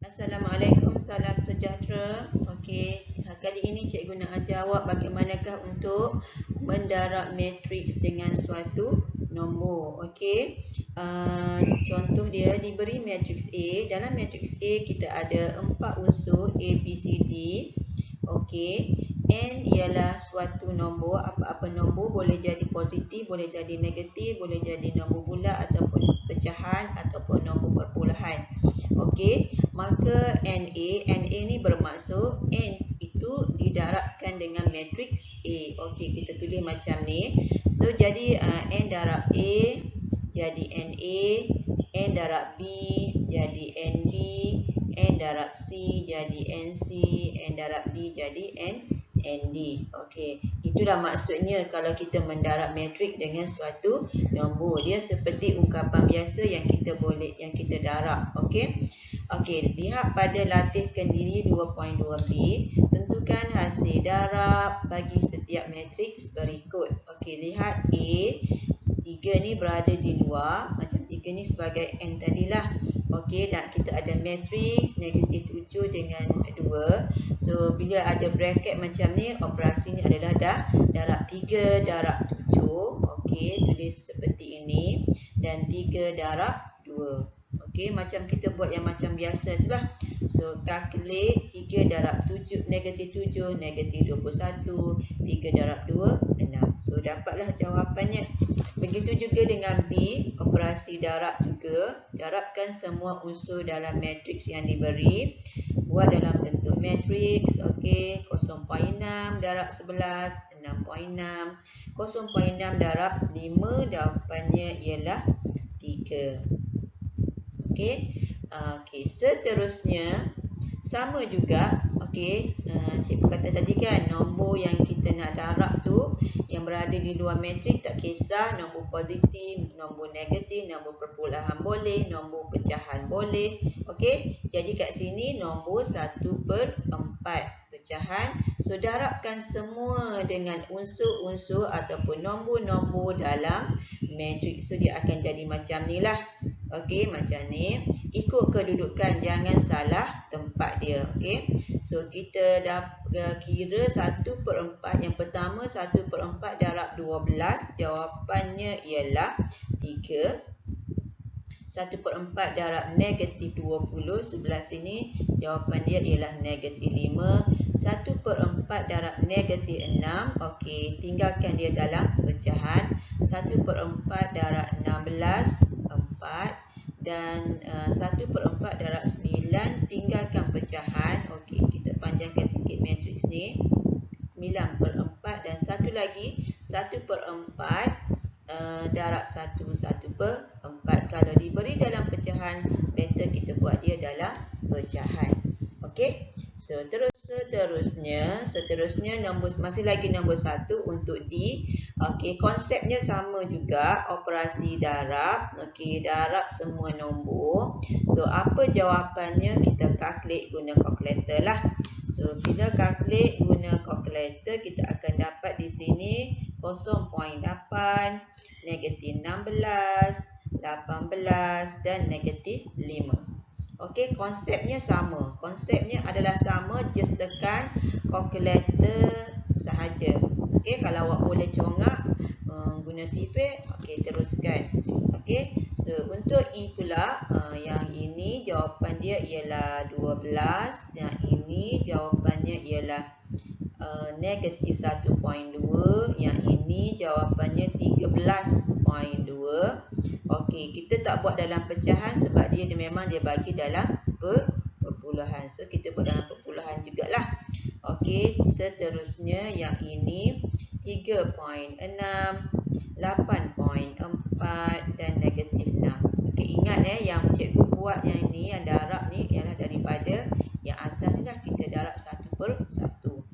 Assalamualaikum, salam sejahtera. Okey, kali ini cikgu nak ajar awak bagaimanakah untuk mendarab matriks dengan suatu nombor. Okey, contoh dia diberi matriks A. Dalam matriks A kita ada 4 unsur A, B, C, D. Okey, N ialah suatu nombor. Apa-apa nombor, boleh jadi positif, boleh jadi negatif, boleh jadi nombor bulat ataupun pecahan ataupun nombor perpuluhan. Okey, maka NA ni bermaksud N itu didarabkan dengan matriks A. Okey, kita tulis macam ni. So jadi N darab A jadi NA, N darab B jadi NB, N darab C jadi NC, N darab D jadi ND. Okey, itulah maksudnya kalau kita mendarab matriks dengan suatu nombor. Dia seperti ungkapan biasa yang kita darab. Okey. Okey, lihat pada latih kendiri 2.2b. Tentukan hasil darab bagi setiap matriks berikut. Okey, lihat A, 3 ni berada di luar. Macam 3 ni sebagai N tadilah. Okey, dan kita ada matriks negatif 7 dengan 2. So, bila ada bracket macam ni, operasinya adalah darab 3 darab 7. Okey, tulis seperti ini. Dan 3 darab 2. Okey, macam kita buat yang macam biasa tu lah. So, calculate 3 darab 7, negatif 7, negatif 21. 3 darab 2, 6. So, dapatlah jawapannya. Begitu juga dengan B, operasi darab juga. Darabkan semua unsur dalam matriks yang diberi. Buat dalam bentuk matriks. Okey, 0.6 darab 11, 6.6. 0.6 darab 5, jawapannya ialah 3. Okey, seterusnya sama juga. Okey, cikgu kata tadi kan, nombor yang kita nak darab tu yang berada di luar matriks tak kisah, nombor positif, nombor negatif, nombor perpuluhan boleh, nombor pecahan boleh. Okey, jadi kat sini nombor 1/4 pecahan. So, darabkan semua dengan unsur-unsur ataupun nombor-nombor dalam matriks. So, dia akan jadi macam ni lah. Okey, macam ni. Ikut kedudukan, jangan salah tempat dia. Okey. So, kita dah kira 1/4. Yang pertama 1/4 darab 12. Jawapannya ialah 3. 1/4 darab negatif 20. Sebelah sini jawapan dia ialah negatif 5. 1/4 darab negatif 6. Okey, tinggalkan dia dalam pecahan. 1/4 darab 16, 4. Dan 1/4 darab 9, tinggalkan pecahan. Okey, kita panjangkan sikit matriks ni. 9/4 dan satu lagi 1/4 darab 1, 1/4. Kalau diberi dalam pecahan, better kita buat dia dalam pecahan. Okey. So, seterusnya nombor, masih lagi nombor 1 untuk D. Okey, konsepnya sama juga, operasi darab. Okey, darab semua nombor. So, apa jawapannya? Kita calculate guna kalkulator lah. So, bila calculate guna kalkulator, kita akan dapat di sini 0.8, negatif 16, 18 dan negatif 5. Okey, konsepnya sama. Konsepnya adalah sama, just tekan kalkulator sahaja. Okey, kalau awak boleh congak guna sifar, okey, teruskan. Okey, so untuk E pula, yang ini jawapan dia ialah 12. Yang ini jawapannya ialah negatif 1.2. Yang ini jawapannya 13.2. Okey, kita tak buat dalam pecahan sebab dia memang dia bagi dalam perpuluhan. So, kita buat dalam perpuluhan jugalah. Okey, seterusnya yang ini 3.6, 8.4 dan negatif 6. Okey, ingat yang cikgu buat yang ni, yang darab ni ialah daripada yang atas ni lah, kita darab 1/1.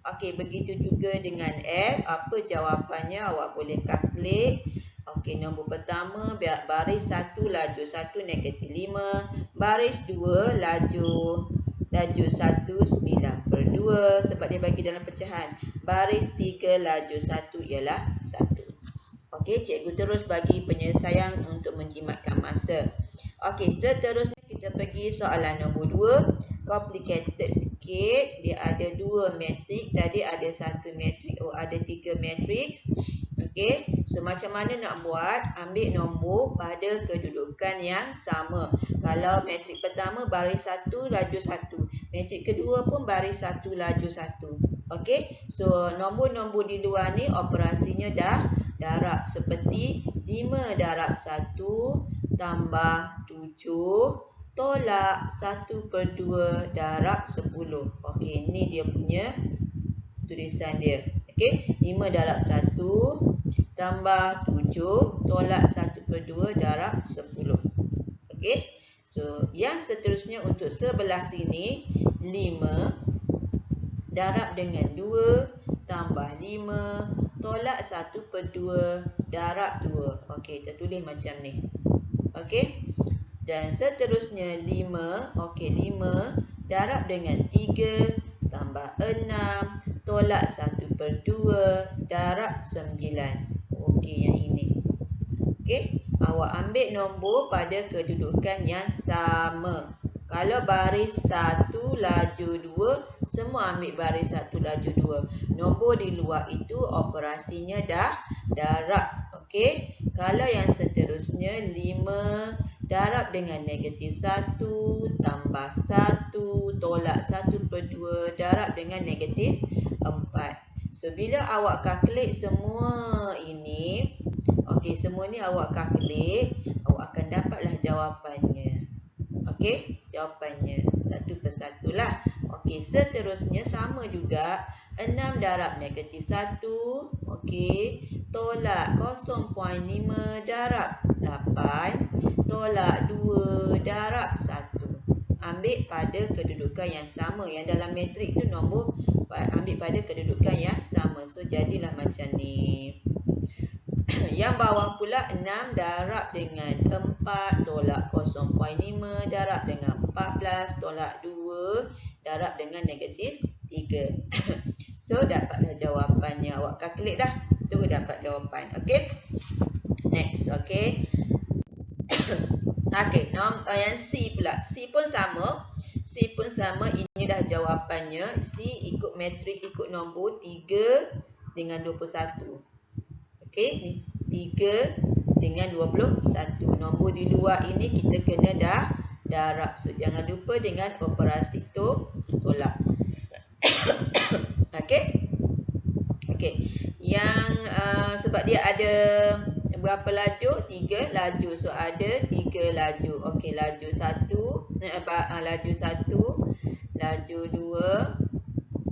Okey, begitu juga dengan F. Apa jawapannya? Awak boleh calculate. Okey, nombor pertama, baris 1 laju 1 negatif 5. Baris 2 laju 1 9/2 sebab dia bagi dalam pecahan. Baris 3 laju 1 ialah 1. Okey, cikgu terus bagi penyelesaian untuk menjimatkan masa. Okey, seterusnya kita kita pergi soalan nombor 2. Complicated sikit. Dia ada 2 matrik. Tadi ada 1 matrik. Oh, ada 3 matriks. Okey. So, macam mana nak buat? Ambil nombor pada kedudukan yang sama. Kalau matrik pertama baris 1, laju 1. Matrik kedua pun baris 1, laju 1. Okey. So, nombor-nombor di luar ni operasinya dah darab. Seperti 5 darab 1 tambah 7 tolak 1/2 darab 10. Okey, ni dia punya tulisan dia. Okey, 5 darab 1 tambah 7 tolak 1/2 darab 10. Okey, so yang seterusnya untuk sebelah sini 5 darab dengan 2 tambah 5 tolak 1/2 darab 2. Okey, kita tulis macam ni. Okey. Dan seterusnya 5. Okey, 5 darab dengan 3 tambah 6 tolak 1/2 darab 9. Okey, yang ini. Okey, awak ambil nombor pada kedudukan yang sama. Kalau baris 1 laju 2, semua ambil baris 1 laju 2. Nombor di luar itu operasinya dah darab. Okey, kalau yang seterusnya 5 darab dengan negatif 1 tambah 1 tolak 1/2 darab dengan negatif 4. So, bila awak kalkulate semua ini, okey, semua ni awak kalkulate, awak akan dapatlah jawapannya. Okey, jawapannya satu persatu lah. Okey, seterusnya sama juga. 6 darab negatif 1, okey, tolak 0.5 darab 8 tolak 2 darab 1. Ambil pada kedudukan yang sama. Yang dalam matrik tu nombor ambil pada kedudukan yang sama. So, jadilah macam ni. Yang bawah pula 6 darab dengan 4 tolak 0.5 darab dengan 14 tolak 2 darab dengan negatif 3. So, dapatlah jawapannya. Awak kalkulate dah. Terus dapat jawapan. Okey. Next. Okey. Okey. Yang C pula. C pun sama. C pun sama. Ini dah jawapannya. C ikut matrik, ikut nombor 3 dengan 21. Okey. Ni 3 dengan 21. Nombor di luar ini kita kena dah darab. So, jangan lupa dengan operasi tolak. Okey. Okey. Yang sebab dia ada berapa laju? 3 laju. So, ada 3 laju. Okey, laju 1, laju 1, laju 2,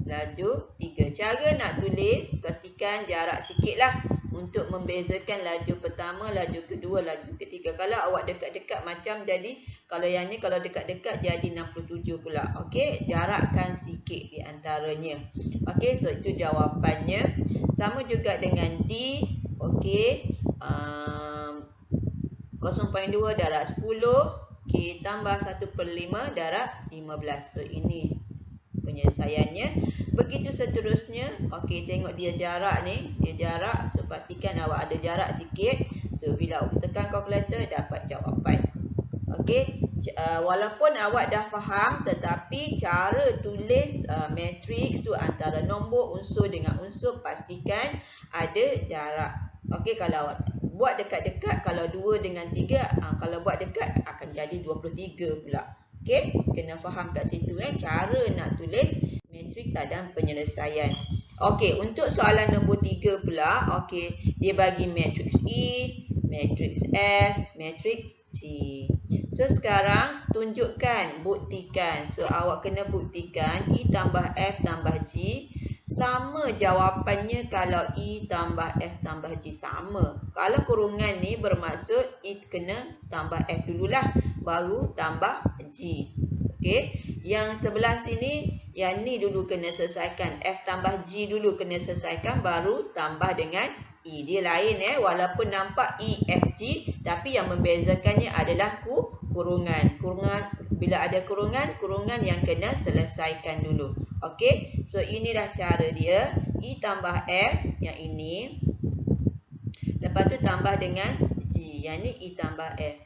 laju 3. Cara nak tulis, pastikan jarak sikitlah untuk membezakan laju pertama, laju kedua, laju ketiga. Kalau awak dekat-dekat macam jadi, kalau yang ni kalau dekat-dekat jadi 67 pula. Okey, jarakkan sikit di antaranya. Okey, so itu jawapannya. Sama juga dengan D. Okey, 0.2 darab 10. Okey, tambah 1/5 darab 15. So, ini penyelesaiannya. Begitu seterusnya. Okey, tengok dia jarak ni. Dia jarak. So, pastikan awak ada jarak sikit. So, bila awak tekan kalkulator, dapat jawapan. Okey, walaupun awak dah faham, tetapi cara tulis matriks tu antara nombor unsur dengan unsur, pastikan ada jarak. Okey, kalau awak buat dekat-dekat, kalau 2 dengan 3, kalau buat dekat akan jadi 23 pula. Okey, kena faham kat situ cara nak tulis matrik dan penyelesaian. Okey, untuk soalan nombor 3 pula, okey, dia bagi matriks E, matriks F, matriks G. So, sekarang tunjukkan, buktikan. So, awak kena buktikan E tambah F tambah G sama jawapannya kalau E tambah F tambah G sama. Kalau kurungan ni bermaksud E kena tambah F dululah, baru tambah G. Okey, yang sebelah sini, yang ni dulu kena selesaikan. F tambah G dulu kena selesaikan, baru tambah dengan E. Dia lain walaupun nampak E, F, G, tapi yang membezakannya adalah kurungan. Bila ada kurungan yang kena selesaikan dulu. Okey, so inilah cara dia. E tambah F, yang ini. Lepas tu tambah dengan G, yang ni E tambah F.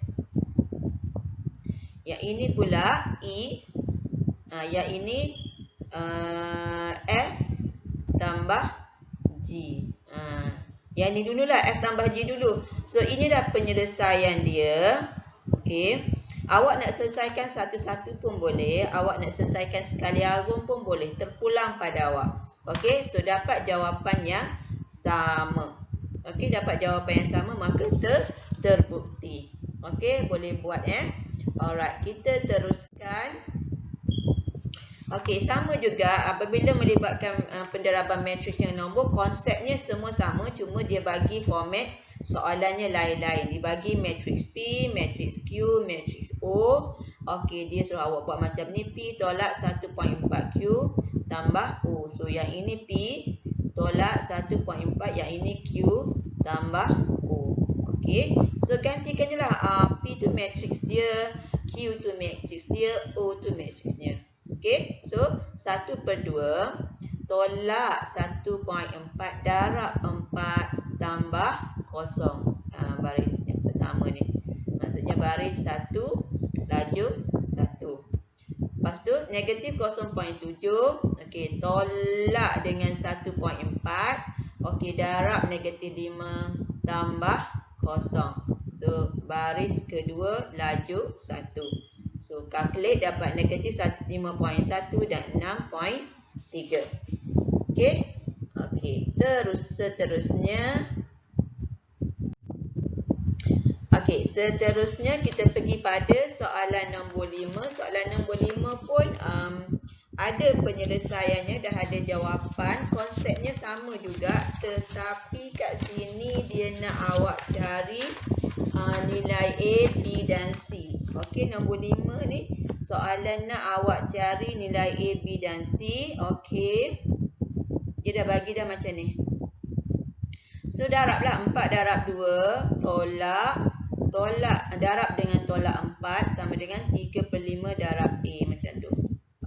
Yang ini pula E. Yang ini F tambah G. Yang ni dululah, F tambah G dulu. So, ini dah penyelesaian dia. Okey. Awak nak selesaikan satu-satu pun boleh. Awak nak selesaikan sekali arum pun boleh. Terpulang pada awak. Okey. So, dapat jawapan yang sama. Okey. Dapat jawapan yang sama, maka terbukti. Okey. Boleh buat ya. Alright. Kita teruskan. Okey, sama juga apabila melibatkan pendaraban matriks dengan nombor, konsepnya semua sama, cuma dia bagi format soalannya lain-lain. Dibagi matriks P, matriks Q, matriks O. Okey, dia suruh awak buat macam ni, P tolak 1.4Q tambah O. So, yang ini P tolak 1.4, yang ini Q tambah O. Okey, so gantikan je lah. P tu matriks dia, Q tu matriks dia, O tu matriksnya. Okey, so 1/2 tolak 1.4 darab 4 tambah 0. Baris yang pertama ni. Maksudnya baris 1, laju 1. Lepas tu negatif 0.7. Okey, tolak dengan 1.4. Okey, darab negatif 5 tambah 0. So, baris kedua laju 1. So, calculate dapat negatif 5.1 dan 6.3. Okey. Okey. Seterusnya. Okey. Seterusnya kita pergi pada soalan nombor 5. Soalan nombor 5 pun ada penyelesaiannya, dah ada jawapan. Konsepnya sama juga. Tetapi kat sini dia nak awak cari nilai A, B dan C. Okey, nombor 5 ni soalan nak awak cari nilai A, B dan C. Okey. Dia dah bagi dah macam ni. So, darablah 4 darab 2 tolak darab dengan tolak 4 sama dengan 3/5 darab A, macam tu.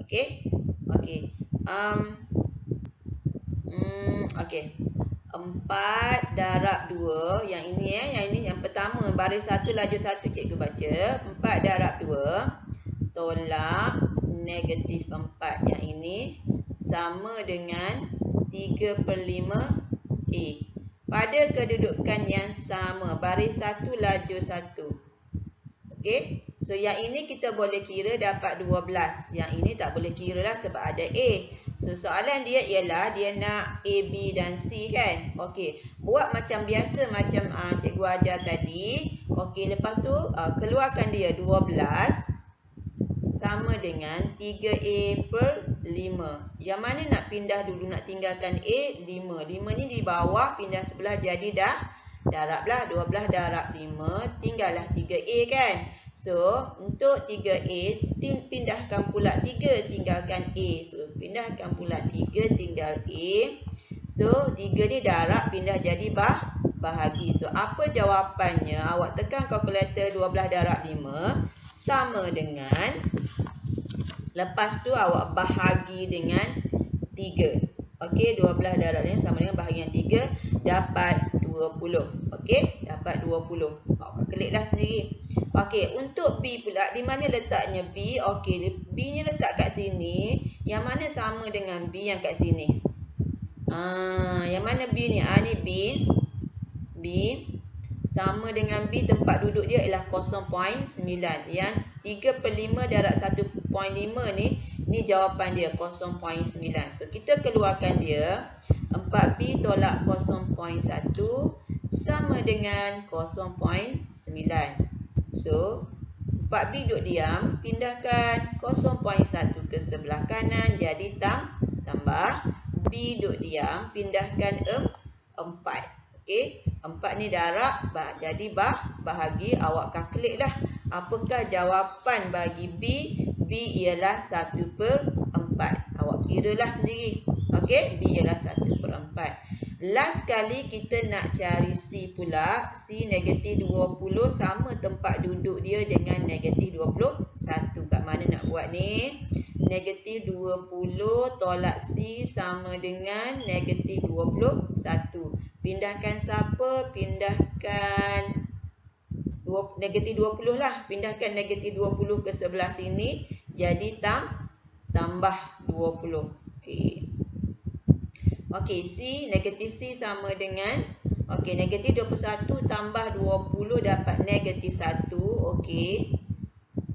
Okey. Okey. Okey. 4 darab 2, yang ini yang pertama, baris 1 laju 1 cikgu baca. 4 darab 2 tolak negatif 4, yang ini sama dengan 3/5 A. Pada kedudukan yang sama, baris 1 laju 1. Okey. So, yang ini kita boleh kira dapat 12. Yang ini tak boleh kira lah sebab ada A. So, soalan dia ialah dia nak A, B dan C kan. Okey. Buat macam biasa, macam cikgu ajar tadi. Okey, lepas tu keluarkan dia 12 sama dengan 3A/5. Yang mana nak pindah dulu, nak tinggalkan A? 5. 5 ni di bawah, pindah sebelah jadi dah darablah 12 darab 5, tinggallah 3A kan. So, untuk 3A, pindahkan pula 3, tinggalkan A. So, pindahkan pula 3, tinggal A. So, 3 ni darab, pindah jadi bahagi. So, apa jawapannya? Awak tekan kalkulator 12 darab 5 sama dengan, lepas tu awak bahagi dengan 3. Okey, 12 darab 5 sama dengan bahagi dengan 3, dapat 20. Okey, dapat 20. Awak klik lah sendiri. Okey, untuk B pula, di mana letaknya B? Okey, B-nya letak kat sini. Yang mana sama dengan B yang kat sini? Yang mana B ni? Ni B. B sama dengan B, tempat duduk dia ialah 0.9. Yang 3/5 darab 1.5 ni jawapan dia 0.9. So, kita keluarkan dia. 4B tolak 0.1 sama dengan 0.9. So, 4B duduk diam, pindahkan 0.1 ke sebelah kanan, jadi tambah. B duduk diam, pindahkan 4. Okey, 4 ni darab, jadi bahagi. Awak kalkulate lah. Apakah jawapan bagi B? B ialah 1/4. Awak kira lah sendiri. Okey, B ialah 1/4. Last kali kita nak cari C pula. C negatif 20 sama tempat duduk dia dengan negatif 21. Kat mana nak buat ni? Negatif 20 tolak C sama dengan negatif 21. Pindahkan siapa? Pindahkan 21 negatif 20 lah. Pindahkan negatif 20 ke sebelah sini. Jadi tambah 20. Okey. Okey, negatif C sama dengan negatif 21 tambah 20 dapat negatif 1. Okey.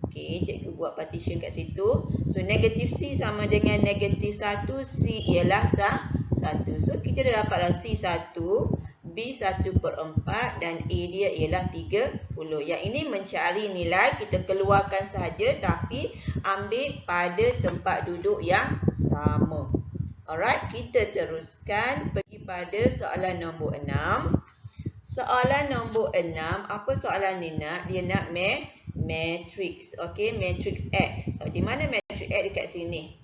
Okey, cikgu buat partition kat situ. So negatif C sama dengan negatif 1, C ialah 1. So kita dah dapatlah C1, B1/4 dan A dia ialah 30. Yang ini mencari nilai, kita keluarkan sahaja tapi ambil pada tempat duduk yang sama. Alright, kita teruskan pergi pada soalan nombor 6. Soalan nombor 6, apa soalan ni nak? Dia nak matrix. Okey, matrix X. Di mana matrix X? Dekat sini.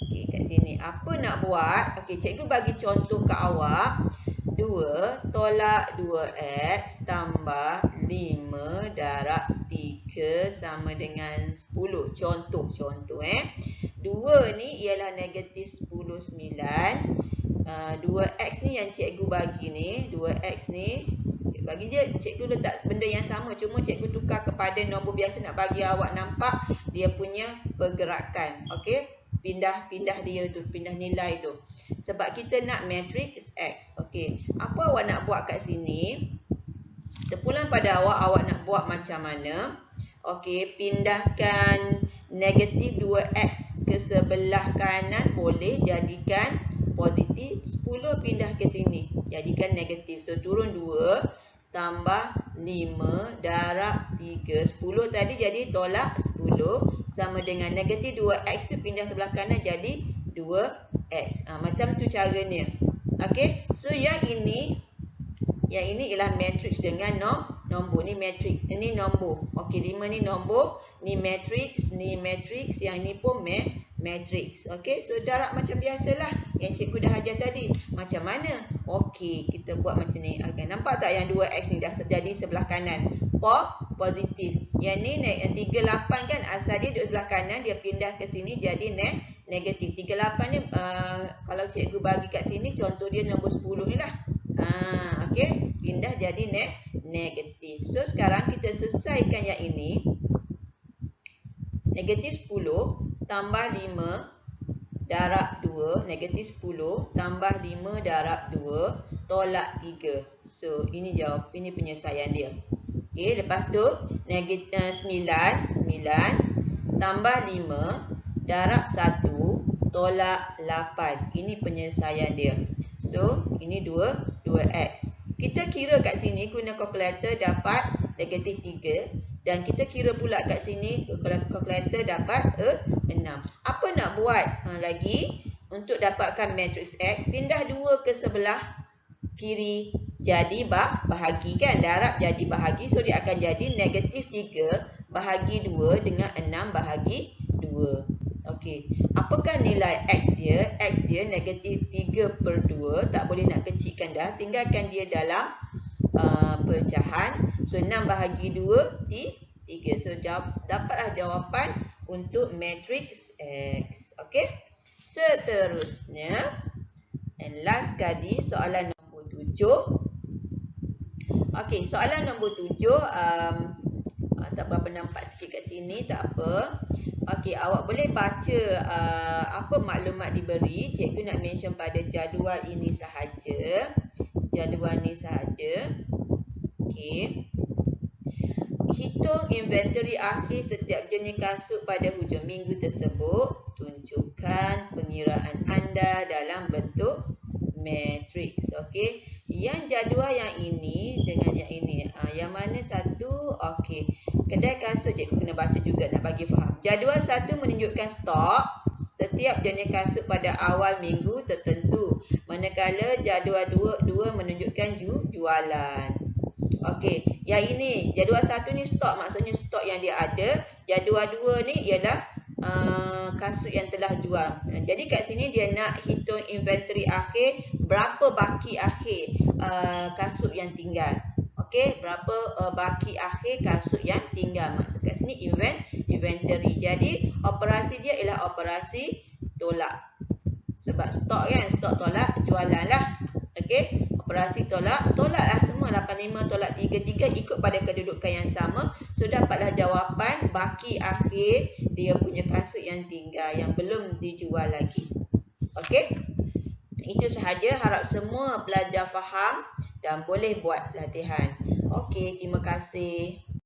Okey, kat sini. Apa nak buat? Okey, cikgu bagi contoh ke awak. 2 tolak 2x tambah 5 darab 3 sama dengan 10. Contoh. 2 ni ialah negatif 10/9. 2x ni yang cikgu bagi ni. 2x ni cikgu bagi je. Cikgu letak benda yang sama. Cuma cikgu tukar kepada nombor biasa nak bagi awak nampak dia punya pergerakan. Okey. Pindah dia tu, pindah nilai tu. Sebab kita nak matrix X. Okey. Apa awak nak buat kat sini? Terpulang pada awak nak buat macam mana? Okey, pindahkan negatif 2x ke sebelah kanan boleh, jadikan positif. 10 pindah ke sini, jadikan negatif. So turun 2 tambah 5 darab 3. 10 tadi jadi tolak 10 sama dengan negatif 2x tu pindah sebelah kanan jadi 2x. Macam tu caranya. Okey. So yang ini ialah matrix dengan nombor. Ni matrix, ini nombor. Okey, 5 ni nombor, ni matrix, yang ni pun matrix. Okey, so darab macam biasalah yang cikgu dah ajar tadi. Macam mana? Okey, kita buat macam ni. Okay, nampak tak yang 2x ni dah jadi sebelah kanan? Positif. Yang ni 38 kan asal dia duduk sebelah kanan, dia pindah ke sini jadi negatif. 38 ni kalau cikgu bagi kat sini contoh dia nombor 10 ni lah. Okey, pindah jadi negatif. So sekarang kita selesaikan yang ini. Negatif 10 tambah 5 darab 2, negatif 10 tambah 5 darab 2 tolak 3. So ini jawab, ini penyelesaian dia. Okey, lepas tu negatif 9 tambah 5 darab 1 tolak 8. Ini penyelesaian dia. So ini 2x. Kita kira kat sini guna kalkulator dapat negatif 3. Dan kita kira pula kat sini kalkulator dapat 6. Apa nak buat lagi untuk dapatkan matrix X? Pindah 2 ke sebelah kiri jadi bahagi kan. Darab jadi bahagi. So dia akan jadi negatif 3 bahagi 2 dengan 6 bahagi 2. Okey, apakah nilai X dia? X dia negatif 3/2. Tak boleh nak kecilkan dah. Tinggalkan dia dalam pecahan. So 6 bahagi 2, 3. So dapatlah jawapan untuk matrix X. Okey. Seterusnya, and last kali soalan nombor 7. Okey, soalan nombor 7 tak berapa nampak sikit kat sini, tak apa. Okey, awak boleh baca apa maklumat diberi. Cikgu nak mention pada jadual ini sahaja. Okey. Hitung inventory akhir setiap jenis kasut pada hujung minggu tersebut. Tunjukkan pengiraan anda dalam bentuk matrix. Okey. Yang jadual yang ini dengan yang ini. Yang mana satu? Okey. Kedai kasut cikgu kena baca juga nak bagi faham. Jadual 1 menunjukkan stok setiap jenis kasut pada awal minggu tertentu. Manakala jadual 2 menunjukkan jualan. Okey, yang ini jadual 1 ni stok, maksudnya stok yang dia ada. Jadual 2 ni ialah kasut yang telah jual. Jadi kat sini dia nak hitung inventory akhir, berapa baki akhir kasut yang tinggal. Okey, berapa baki akhir kasut yang tinggal. Maksud kat sini inventory. Jadi operasi dia ialah operasi tolak. Sebab stok kan, stok tolak jualan lah. Okey, Operasi tolaklah semua 85 tolak 33 ikut pada kedudukan yang sama. So dapatlah jawapan baki akhir dia punya kasut yang tinggal yang belum dijual lagi. Okey. Itu sahaja, harap semua pelajar faham dan boleh buat latihan. Okey, terima kasih.